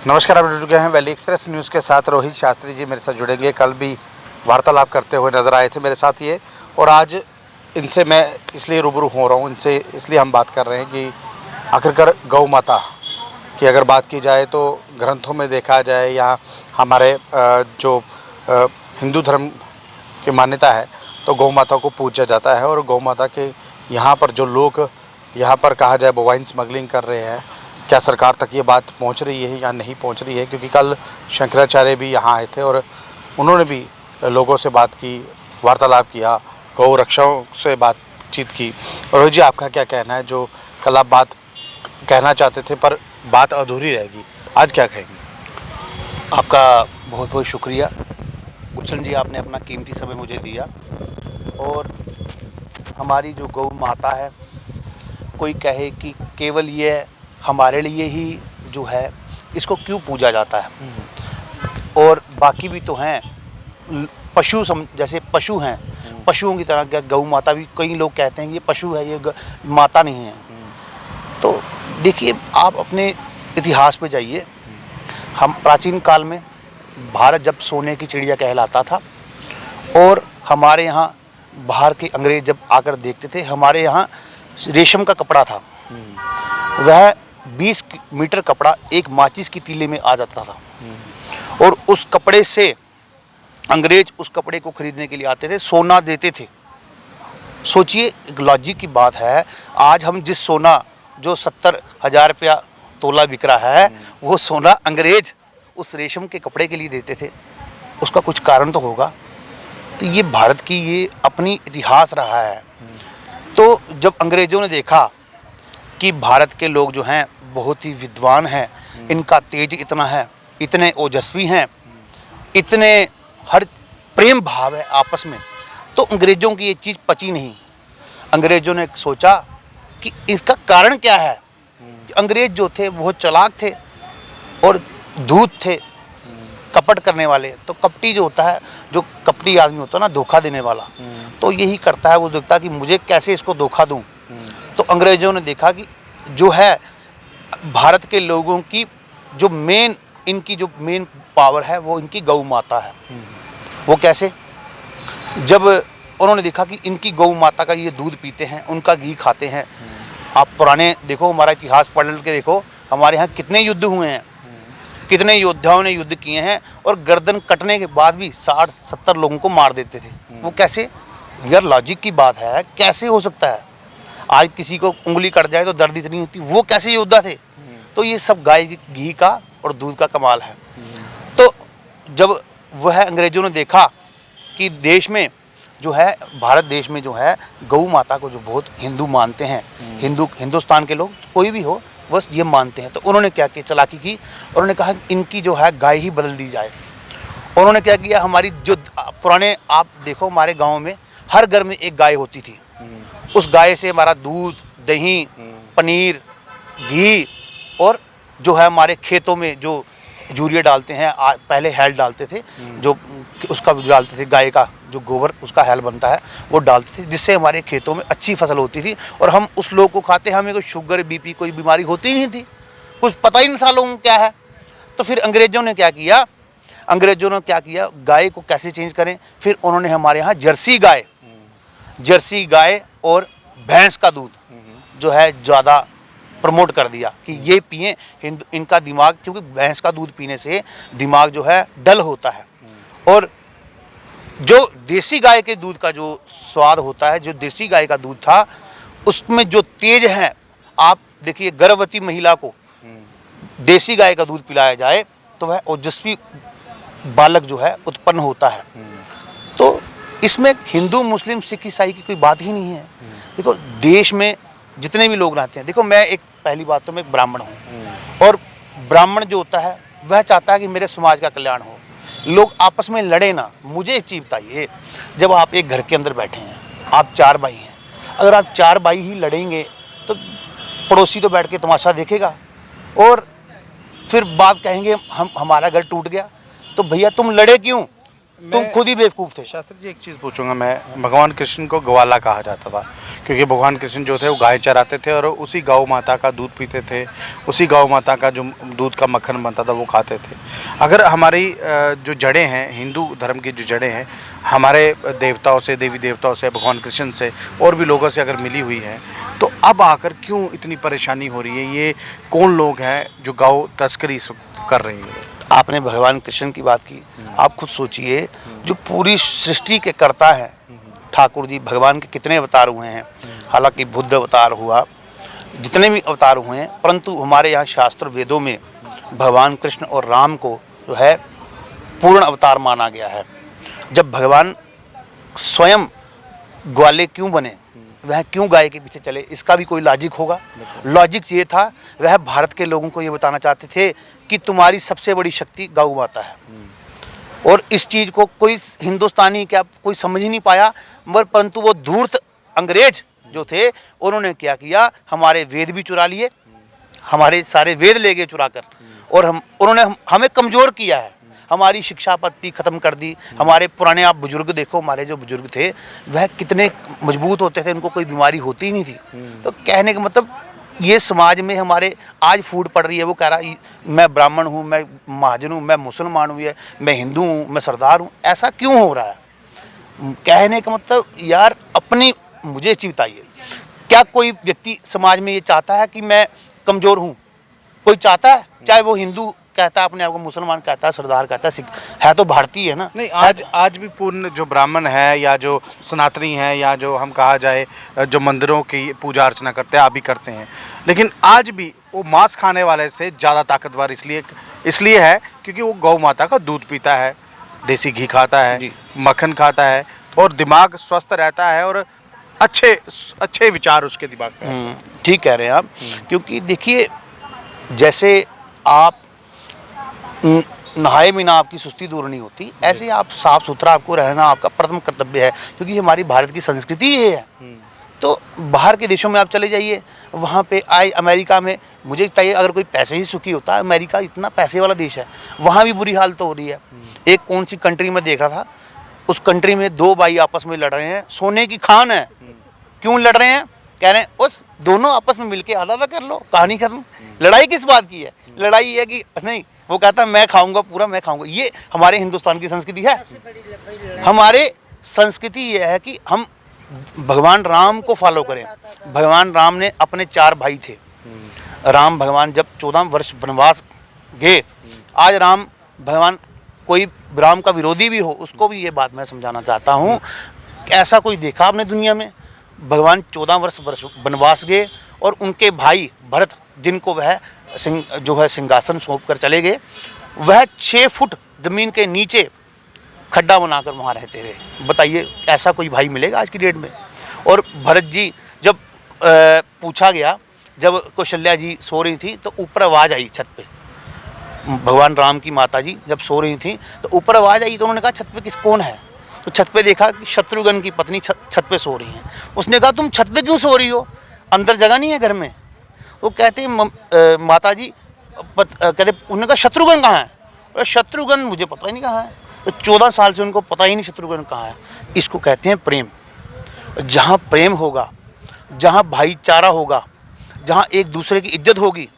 नमस्कार, आप जुड़ गए हैं वैली एक्सप्रेस न्यूज़ के साथ। रोहित शास्त्री जी मेरे साथ जुड़ेंगे। कल भी वार्तालाप करते हुए नज़र आए थे मेरे साथ ये, और आज इनसे मैं इसलिए रूबरू हो रहा हूँ, इनसे इसलिए हम बात कर रहे हैं कि आखिरकार गौ माता की अगर बात की जाए तो ग्रंथों में देखा जाए या हमारे जो हिंदू धर्म की मान्यता है तो गौ माता को पूजा जाता है। और गौ माता के यहाँ पर जो लोग यहाँ पर कहा जाए बोवाइन स्मगलिंग कर रहे हैं, क्या सरकार तक ये बात पहुंच रही है या नहीं पहुंच रही है? क्योंकि कल शंकराचार्य भी यहाँ आए थे और उन्होंने भी लोगों से बात की, वार्तालाप किया, गौ रक्षाओं से बातचीत की। रोहित जी, आपका क्या कहना है? जो कल आप बात कहना चाहते थे पर बात अधूरी रहेगी, आज क्या कहेंगे? आपका बहुत बहुत शुक्रिया गुलशन जी, आपने अपना कीमती समय मुझे दिया। और हमारी जो गौ माता है, कोई कहे कि केवल ये हमारे लिए ही जो है इसको क्यों पूजा जाता है, और बाकी भी तो हैं पशु जैसे पशु हैं, पशुओं की तरह क्या गौ माता भी, कई लोग कहते हैं कि ये पशु है, ये माता नहीं है। तो देखिए, आप अपने इतिहास पे जाइए। हम प्राचीन काल में भारत जब सोने की चिड़िया कहलाता था, और हमारे यहाँ बाहर के अंग्रेज जब आकर देखते थे, हमारे यहाँ रेशम का कपड़ा था, वह 20 मीटर कपड़ा एक माचिस की तीली में आ जाता था। और उस कपड़े से अंग्रेज उस कपड़े को खरीदने के लिए आते थे, सोना देते थे। सोचिए, एक लॉजिक की बात है, आज हम जिस सोना जो 70,000 रुपया तोला बिक रहा है, वो सोना अंग्रेज उस रेशम के कपड़े के लिए देते थे। उसका कुछ कारण तो होगा। तो ये भारत की ये अपनी इतिहास रहा है। तो जब अंग्रेज़ों ने देखा कि भारत के लोग जो हैं बहुत ही विद्वान हैं, इनका तेज इतना है, इतने ओजस्वी हैं, इतने हर प्रेम भाव है आपस में, तो अंग्रेज़ों की ये चीज़ पची नहीं। अंग्रेज़ों ने सोचा कि इसका कारण क्या है। अंग्रेज़ जो थे बहुत चालाक थे और धूर्त थे, कपट करने वाले। तो कपटी जो होता है, जो कपटी आदमी होता है ना, धोखा देने वाला, तो यही करता है। वो देखता है कि मुझे कैसे इसको धोखा दूं। तो अंग्रेज़ों ने देखा कि जो है भारत के लोगों की जो इनकी जो मेन पावर है वो इनकी गौ माता है। वो कैसे? जब उन्होंने देखा कि इनकी गौ माता का ये दूध पीते हैं, उनका घी खाते हैं। आप पुराने देखो, हमारा इतिहास पढ़ के देखो, हमारे यहाँ कितने युद्ध हुए हैं, कितने योद्धाओं ने युद्ध किए हैं, और गर्दन कटने के बाद भी 60-70 लोगों को मार देते थे। वो कैसे? यार, लॉजिक की बात है, कैसे हो सकता है? आज किसी को उंगली कट जाए तो दर्द इतनी होती, वो कैसे योद्धा थे? तो ये सब गाय के घी का और दूध का कमाल है। तो जब वह अंग्रेज़ों ने देखा कि देश में जो है, भारत देश में जो है, गौ माता को जो बहुत हिंदू मानते हैं, हिंदुस्तान के लोग कोई भी हो, बस ये मानते हैं। तो उन्होंने क्या किया, चालाकी की। उन्होंने कहा कि इनकी जो है गाय ही बदल दी जाए। उन्होंने क्या किया, हमारी जो पुराने, आप देखो हमारे गाँव में हर घर में एक गाय होती थी। उस गाय से हमारा दूध, दही, पनीर, घी, और जो है हमारे खेतों में जो यूरिया डालते हैं, पहले हैल डालते थे, जो उसका डालते थे, गाय का जो गोबर उसका हैल बनता है वो डालते थे, जिससे हमारे खेतों में अच्छी फसल होती थी। और हम उस लोग को खाते, हमें कोई शुगर, बीपी, कोई बीमारी होती नहीं थी, कुछ पता ही नहीं था लोगों को क्या है। तो फिर अंग्रेज़ों ने क्या किया, गाय को कैसे चेंज करें? फिर उन्होंने हमारे यहाँ जर्सी गाय और भैंस का दूध जो है ज़्यादा प्रमोट कर दिया कि ये पिएं। इनका दिमाग, क्योंकि भैंस का दूध पीने से दिमाग जो है डल होता है, और जो देसी गाय के दूध का जो स्वाद होता है, जो देसी गाय का दूध था, उसमें जो तेज है, आप देखिए, गर्भवती महिला को देसी गाय का दूध पिलाया जाए तो वह ओजस्वी बालक जो है उत्पन्न होता है। तो इसमें हिंदू, मुस्लिम, सिख, ईसाई की कोई बात ही नहीं है। देखो, देश में जितने भी लोग रहते हैं, देखो, मैं एक, पहली बात तो मैं एक ब्राह्मण हूँ, और ब्राह्मण जो होता है वह चाहता है कि मेरे समाज का कल्याण हो, लोग आपस में लड़े ना। मुझे एक चीज़ बताइए, जब आप एक घर के अंदर बैठे हैं, आप 4 भाई हैं, अगर आप 4 भाई ही लड़ेंगे तो पड़ोसी तो बैठ के तमाशा देखेगा, और फिर बात कहेंगे हमारा घर टूट गया। तो भैया, तुम लड़े क्यों? तुम खुद ही बेवकूफ़ थे। शास्त्री जी, एक चीज़ पूछूंगा मैं, भगवान कृष्ण को ग्वाला कहा जाता था क्योंकि भगवान कृष्ण जो थे वो गाय चराते थे और उसी गौ माता का दूध पीते थे, उसी गौ माता का जो दूध का मक्खन बनता था वो खाते थे। अगर हमारी जो जड़ें हैं, हिंदू धर्म की जो जड़ें हैं, हमारे देवताओं से, देवी देवताओं से, भगवान कृष्ण से और भी लोगों से अगर मिली हुई हैं, तो अब आकर क्यों इतनी परेशानी हो रही है? ये कौन लोग हैं जो गौ तस्करी इस वक्त कर रहे हैं? आपने भगवान कृष्ण की बात की, आप खुद सोचिए, जो पूरी सृष्टि के कर्ता हैं ठाकुर जी, भगवान के कितने अवतार हुए हैं। हालांकि बुद्ध अवतार हुआ, जितने भी अवतार हुए हैं, परंतु हमारे यहाँ शास्त्र वेदों में भगवान कृष्ण और राम को जो है पूर्ण अवतार माना गया है। जब भगवान स्वयं ग्वाले क्यों बने, वह क्यों गाय के पीछे चले, इसका भी कोई लॉजिक होगा। लॉजिक ये था, वह भारत के लोगों को ये बताना चाहते थे कि तुम्हारी सबसे बड़ी शक्ति गौ माता है। और इस चीज़ को कोई हिंदुस्तानी क्या कोई समझ ही नहीं पाया, मगर परंतु वो धूर्त अंग्रेज जो थे, उन्होंने क्या किया, हमारे वेद भी चुरा लिए, हमारे सारे वेद ले गए चुरा कर, और उन्होंने हमें कमज़ोर किया है, हमारी शिक्षा पत्ति ख़त्म कर दी। हमारे पुराने आप बुजुर्ग देखो, हमारे जो बुजुर्ग थे वह कितने मजबूत होते थे, उनको कोई बीमारी होती ही नहीं थी। तो कहने का मतलब, ये समाज में हमारे आज फूट पड़ रही है, वो कह रहा मैं ब्राह्मण हूँ, मैं महाजन हूँ, मैं मुसलमान हूँ, मैं हिंदू हूँ, मैं सरदार हूँ, ऐसा क्यों हो रहा है? कहने का मतलब यार, अपनी मुझे चीज़ बताइए, क्या कोई व्यक्ति समाज में ये चाहता है कि मैं कमज़ोर हूँ? कोई चाहता है? चाहे वो हिंदू कहता है अपने आप को, मुसलमान कहता है, सरदार कहता है, सिख है, तो भारतीय है ना। नहीं, आज भी पूर्ण जो ब्राह्मण है या जो सनातनी है या जो हम कहा जाए जो मंदिरों की पूजा अर्चना करते हैं, आप भी करते हैं, लेकिन आज भी वो मांस खाने वाले से ज़्यादा ताकतवर इसलिए है क्योंकि वो गौ माता का दूध पीता है, देसी घी खाता है, मक्खन खाता है, और दिमाग स्वस्थ रहता है और अच्छे विचार उसके दिमाग में। ठीक कह रहे हैं आप, क्योंकि देखिए, जैसे आप नहाए बिना आपकी सुस्ती दूर नहीं होती, ऐसे आप साफ सुथरा आपको रहना आपका प्रथम कर्तव्य है, क्योंकि हमारी भारत की संस्कृति ये है। तो बाहर के देशों में आप चले जाइए, वहाँ पे अमेरिका में मुझे बताइए, अगर कोई पैसे ही सुखी होता है, अमेरिका इतना पैसे वाला देश है, वहाँ भी बुरी हालत हो रही है। एक कौन सी कंट्री में देख रहा था, उस कंट्री में दो भाई आपस में लड़ रहे हैं, सोने की खान है। क्यों लड़ रहे हैं? कह रहे हैं उस दोनों आपस में मिलके आधा कर लो, कहानी खत्म। लड़ाई किस बात की है? लड़ाई है कि नहीं, वो कहता है मैं खाऊंगा पूरा, मैं खाऊंगा। ये हमारे हिंदुस्तान की संस्कृति है। हमारे संस्कृति ये है कि हम भगवान राम को फॉलो करें। भगवान राम ने अपने 4 भाई थे। राम भगवान जब 14 वर्ष वनवास गए, आज राम भगवान, कोई राम का विरोधी भी हो उसको भी ये बात मैं समझाना चाहता हूँ, ऐसा कोई देखा आपने दुनिया में? भगवान 14 वर्ष वनवास गए और उनके भाई भरत, जिनको वह जो है सिंहासन सौंप कर चले गए, वह 6 फुट ज़मीन के नीचे खड्डा बनाकर वहाँ रहते रहे। बताइए, ऐसा कोई भाई मिलेगा आज की डेट में? और भरत जी जब पूछा गया, जब कौशल्या जी सो रही थी तो ऊपर आवाज़ आई छत पे, भगवान राम की माता जी जब सो रही थी तो ऊपर आवाज़ आई, तो उन्होंने कहा छत पे कौन है? तो छत पे देखा कि शत्रुघ्न की पत्नी छत पे सो रही हैं। उसने कहा तुम छत पे क्यों सो रही हो, अंदर जगह नहीं है घर में? वो कहते माता जी कहते, उन्होंने कहा शत्रुघ्न कहाँ है? और शत्रुघ्न मुझे पता ही नहीं कहाँ है। तो 14 साल से उनको पता ही नहीं शत्रुघ्न कहाँ है। इसको कहते हैं प्रेम। जहाँ प्रेम होगा, जहाँ भाईचारा होगा, जहाँ एक दूसरे की इज्जत होगी,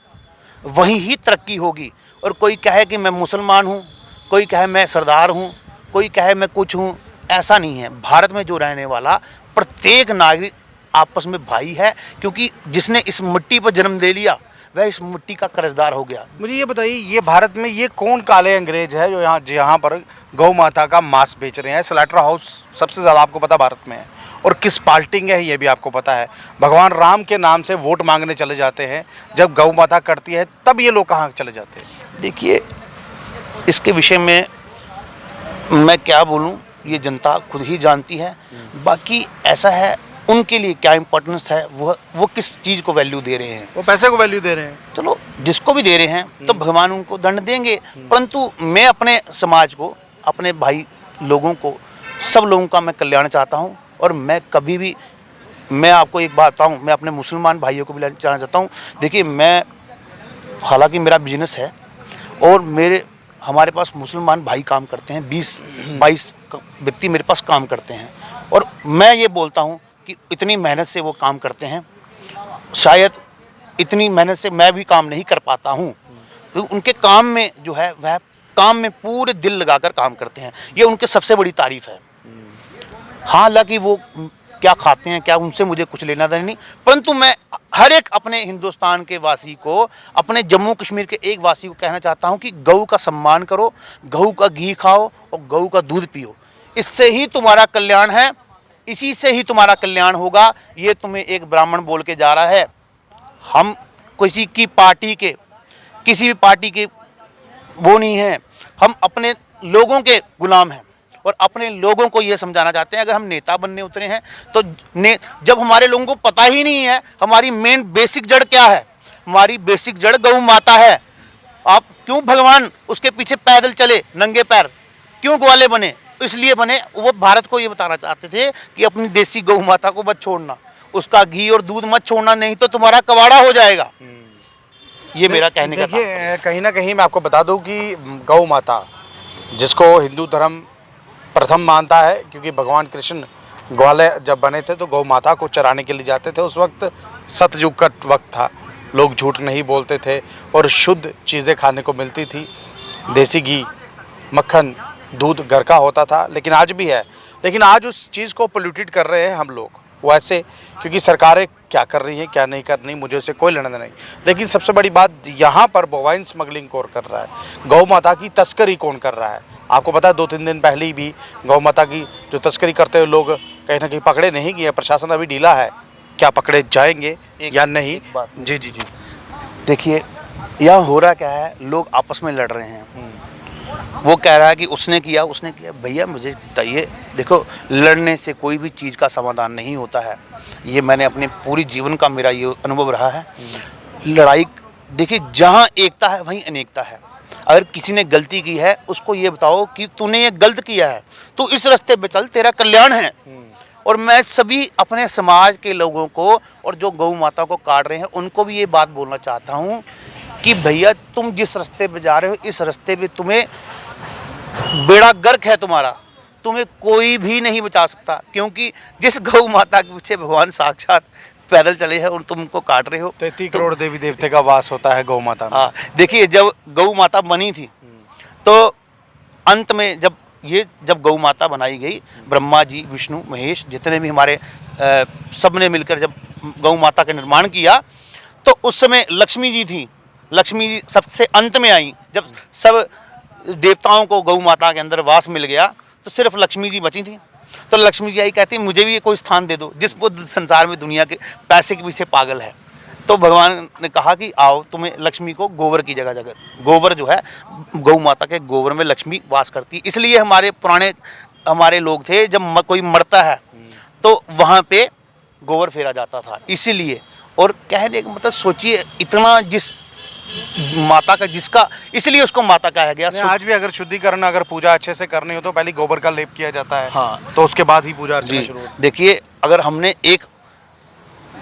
वहीं ही तरक्की होगी। और कोई कहे कि मैं मुसलमान हूँ, कोई कहे मैं सरदार हूँ, कोई कहे मैं कुछ हूँ, ऐसा नहीं है। भारत में जो रहने वाला प्रत्येक नागरिक आपस में भाई है, क्योंकि जिसने इस मिट्टी पर जन्म ले लिया वह इस मिट्टी का कर्जदार हो गया। मुझे ये बताइए, ये भारत में ये कौन काले अंग्रेज है जो यहाँ पर गौ माता का मांस बेच रहे हैं? स्लॉटर हाउस सबसे ज़्यादा आपको पता भारत में है, और किस पार्टी है ये भी आपको पता है। भगवान राम के नाम से वोट मांगने चले जाते हैं, जब गौ माता करती है तब ये लोग कहाँ चले जाते हैं? देखिए, इसके विषय में मैं क्या बोलूं, ये जनता खुद ही जानती है। बाकी ऐसा है, उनके लिए क्या इम्पोर्टेंस है, वो किस चीज़ को वैल्यू दे रहे हैं। वो पैसे को वैल्यू दे रहे हैं। चलो, जिसको भी दे रहे हैं तो भगवान उनको दंड देंगे। परंतु मैं अपने समाज को, अपने भाई लोगों को, सब लोगों का मैं कल्याण चाहता हूँ। और मैं कभी भी, मैं आपको एक बात बताऊँ, मैं अपने मुसलमान भाइयों को भी कहना चाहता हूँ। देखिए, मैं, हालांकि मेरा बिजनेस है और मेरे हमारे पास मुसलमान भाई काम करते हैं, 20-22 व्यक्ति मेरे पास काम करते हैं, और मैं ये बोलता हूँ कि इतनी मेहनत से वो काम करते हैं, शायद इतनी मेहनत से मैं भी काम नहीं कर पाता हूँ, क्योंकि उनके काम में जो है वह काम में पूरे दिल लगाकर काम करते हैं, ये उनके सबसे बड़ी तारीफ है। हालांकि वो क्या खाते हैं क्या, उनसे मुझे कुछ लेना देना नहीं, परंतु मैं हर एक अपने हिंदुस्तान के वासी को, अपने जम्मू कश्मीर के एक वासी को कहना चाहता हूं कि गऊ का सम्मान करो, गऊ का घी खाओ और गऊ का दूध पियो। इससे ही तुम्हारा कल्याण है, इसी से ही तुम्हारा कल्याण होगा। ये तुम्हें एक ब्राह्मण बोल के जा रहा है। हम किसी की पार्टी के, किसी भी पार्टी के वो नहीं है, हम अपने लोगों के गुलाम हैं और अपने लोगों को ये समझाना चाहते हैं। अगर हम नेता बनने उतरे हैं तो जब हमारे लोगों को पता ही नहीं है हमारी मेन बेसिक जड़ क्या है, हमारी बेसिक जड़ गौ माता है। आप क्यों भगवान उसके पीछे पैदल चले नंगे पैर, क्यों ग्वाले बने? इसलिए बने, वो भारत को ये बताना चाहते थे कि अपनी देसी गौ माता को मत छोड़ना, उसका घी और दूध मत छोड़ना, नहीं तो तुम्हारा कबाड़ा हो जाएगा। ये मेरा कहने का देखिए, कहीं ना कहीं मैं आपको बता दूं कि गौ माता, जिसको हिंदू धर्म प्रथम मानता है, क्योंकि भगवान कृष्ण ग्वाले जब बने थे तो गौ माता को चराने के लिए जाते थे। उस वक्त सतयुग का वक्त था, लोग झूठ नहीं बोलते थे और शुद्ध चीज़ें खाने को मिलती थी। देसी घी, मक्खन, दूध घर का होता था। लेकिन आज भी है, लेकिन आज उस चीज़ को पोल्यूटेड कर रहे हैं हम लोग, वो ऐसे, क्योंकि सरकारें क्या कर रही हैं क्या नहीं कर रही, मुझे उससे कोई लेना देना नहीं। लेकिन सबसे बड़ी बात यहाँ पर बोवाइन स्मगलिंग कौन कर रहा है, गौ माता की तस्करी कौन कर रहा है। आपको पता है 2-3 दिन पहले ही भी गौ माता की जो तस्करी करते हुए लोग कहीं ना कहीं पकड़े नहीं गए, प्रशासन अभी ढीला है, क्या पकड़े जाएंगे या नहीं? जी जी जी। देखिए, यहाँ हो रहा क्या है, लोग आपस में लड़ रहे हैं। वो कह रहा है कि उसने किया उसने किया, भैया मुझे बताइए। देखो, लड़ने से कोई भी चीज़ का समाधान नहीं होता है, ये मैंने अपने पूरी जीवन का मेरा ये अनुभव रहा है। लड़ाई, देखिए, जहाँ एकता है वहीं अनेकता है। अगर किसी ने गलती की है उसको ये बताओ कि तूने ये गलत किया है, तू इस रास्ते पे चल, तेरा कल्याण है। और मैं सभी अपने समाज के लोगों को और जो गौ माता को काट रहे हैं उनको भी ये बात बोलना चाहता हूँ कि भैया तुम जिस रास्ते पे जा रहे हो, इस रास्ते पे तुम्हें बेड़ा गर्क है तुम्हारा, तुम्हें कोई भी नहीं बचा सकता, क्योंकि जिस गौ माता के पीछे भगवान साक्षात पैदल चले हैं और तुम उनको काट रहे हो। 33 करोड़ देवी देवते का वास होता है गौ माता में। हाँ, देखिए, जब गौ माता बनी थी तो अंत में जब गौ माता बनाई गई, ब्रह्मा जी, विष्णु, महेश, जितने भी हमारे सब ने मिलकर जब गौ माता का निर्माण किया तो उस समय लक्ष्मी जी थी। लक्ष्मी जी सबसे अंत में आई। जब सब देवताओं को गौ माता के अंदर वास मिल गया तो सिर्फ लक्ष्मी जी बची थी। तो लक्ष्मी जी आई, कहती मुझे भी कोई स्थान दे दो, जिस संसार में दुनिया के पैसे के पीछे पागल है। तो भगवान ने कहा कि आओ, तुम्हें लक्ष्मी को गोबर की जगह गोबर जो है, गौ माता के गोबर में लक्ष्मी वास करती है। इसलिए हमारे लोग थे, जब कोई मरता है तो वहाँ पे गोबर फेरा जाता था, इसीलिए। और कहने का मतलब सोचिए, इतना जिस माता का, जिसका, इसलिए उसको माता कहा गया। आज भी अगर शुद्धिकरण, अगर पूजा अच्छे से करनी हो तो पहले गोबर का लेप किया जाता है। हाँ, तो उसके बाद ही पूजा अर्चना शुरू होती है। देखिए, अगर हमने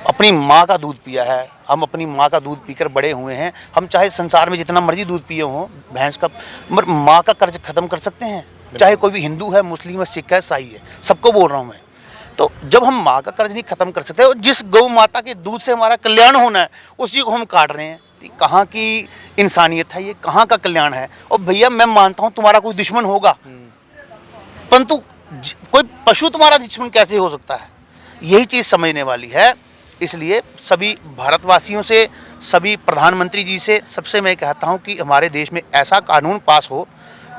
अपनी माँ का दूध पिया है, हम अपनी माँ का दूध पीकर बड़े हुए हैं, हम चाहे संसार में जितना मर्जी दूध पिए हों, भैंस का, मगर माँ का कर्ज खत्म कर सकते हैं? चाहे कोई भी हिंदू है, मुस्लिम है, सिख है, ईसाई है, सबको बोल रहा हूँ मैं। तो जब हम माँ का कर्ज नहीं खत्म कर सकते और जिस गौ माता के दूध से हमारा कल्याण होना है उसी को हम काट रहे हैं, कहाँ की इंसानियत है ये, कहाँ का कल्याण है? और भैया, मैं मानता हूँ तुम्हारा कोई दुश्मन होगा, परंतु कोई पशु तुम्हारा दुश्मन कैसे हो सकता है? यही चीज़ समझने वाली है। इसलिए सभी भारतवासियों से, सभी प्रधानमंत्री जी से सबसे मैं कहता हूँ कि हमारे देश में ऐसा कानून पास हो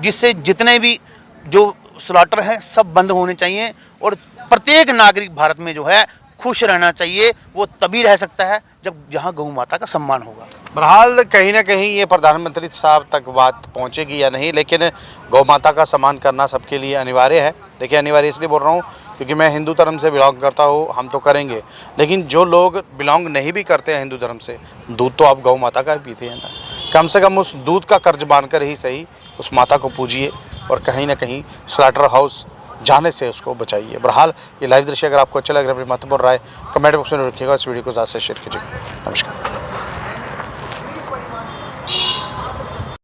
जिससे जितने भी जो स्लॉटर हैं सब बंद होने चाहिए और प्रत्येक नागरिक भारत में जो है खुश रहना चाहिए। वो तभी रह सकता है जब जहाँ गौ माता का सम्मान होगा। बहरहाल, कहीं ना कहीं ये प्रधानमंत्री साहब तक बात पहुंचेगी या नहीं, लेकिन गौ माता का सम्मान करना सबके लिए अनिवार्य है। देखिए, अनिवार्य इसलिए बोल रहा हूँ क्योंकि मैं हिंदू धर्म से बिलोंग करता हूँ, हम तो करेंगे, लेकिन जो लोग बिलोंग नहीं भी करते हैं हिंदू धर्म से, दूध तो आप गौ माता का ही पीते हैं ना। कम से कम उस दूध का कर्ज बांधकर ही सही उस माता को पूजिए और कहीं ना कहीं स्लॉटर हाउस जाने से उसको बचाइए। बहरहाल, ये लाइव दृश्य अगर आपको अच्छा लग रहा है, अपनी महत्वपूर्ण राय कमेंट बॉक्स में रखिएगा। इस वीडियो को ज़्यादा से शेयर कीजिएगा। नमस्कार।